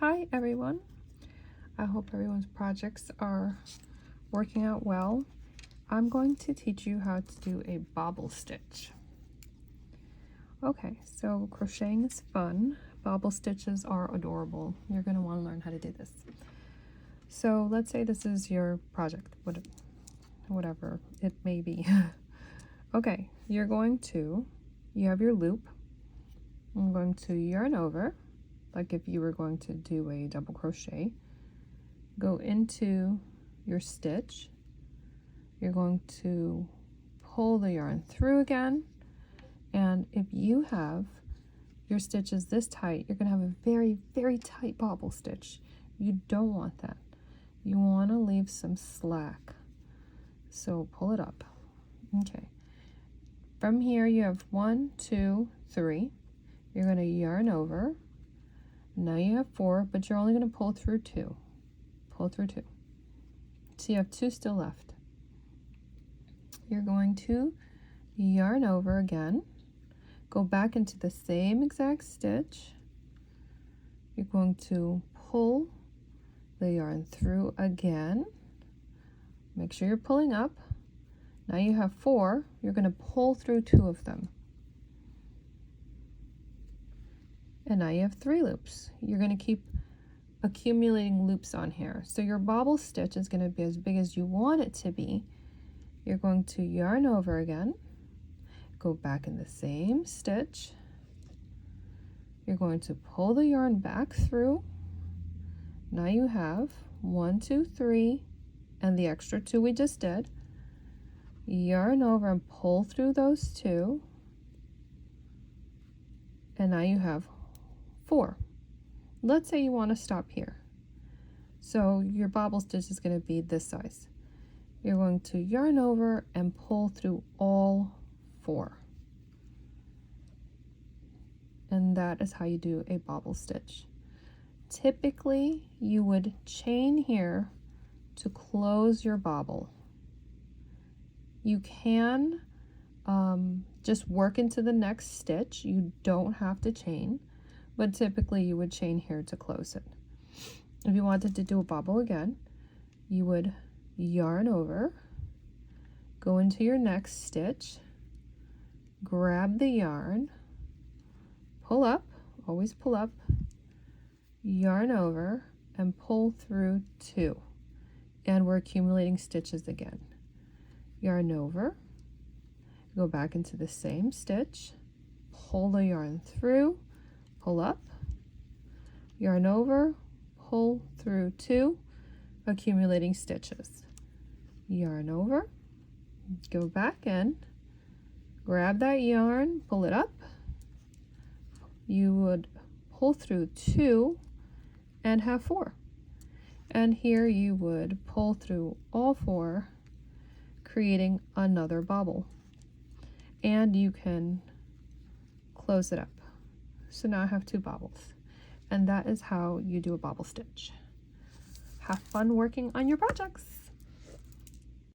Hi everyone. I hope everyone's projects are working out well. I'm going to teach you how to do a bobble stitch. Okay, so crocheting is fun. Bobble stitches are adorable. You're going to want to learn how to do this. So let's say this is your project, whatever it may be. Okay, you have your loop. I'm going to yarn over, like if you were going to do a double crochet. Go into your stitch. You're going to pull the yarn through again, and if you have your stitches this tight, you're going to have a very, very tight bobble stitch. You don't want that. You want to leave some slack. So pull it up. Okay. From here you have 1, 2, 3. You're going to yarn over. Now you have 4, but you're only going to pull through 2. Pull through 2. So you have 2 still left. You're going to yarn over again. Go back into the same exact stitch. You're going to pull the yarn through again. Make sure you're pulling up. Now you have 4. You're going to pull through 2 of them. And now you have 3 loops. You're going to keep accumulating loops on here. So your bobble stitch is going to be as big as you want it to be. You're going to yarn over again. Go back in the same stitch. You're going to pull the yarn back through. Now you have 1, 2, 3, and the extra 2 we just did. Yarn over and pull through those 2. And now you have 4. Let's say you want to stop here. So your bobble stitch is going to be this size. You're going to yarn over and pull through all 4. And that is how you do a bobble stitch. Typically, you would chain here to close your bobble. You can just work into the next stitch. You don't have to chain, but typically you would chain here to close it. If you wanted to do a bobble again, you would yarn over, go into your next stitch, grab the yarn, pull up, always pull up, yarn over, and pull through 2. And we're accumulating stitches again. Yarn over, go back into the same stitch, pull the yarn through, pull up, yarn over, pull through 2, accumulating stitches. Yarn over, go back in, grab that yarn, pull it up. You would pull through 2 and have 4. And here you would pull through all 4, creating another bobble. And you can close it up. So now I have 2 bobbles. And that is how you do a bobble stitch. Have fun working on your projects.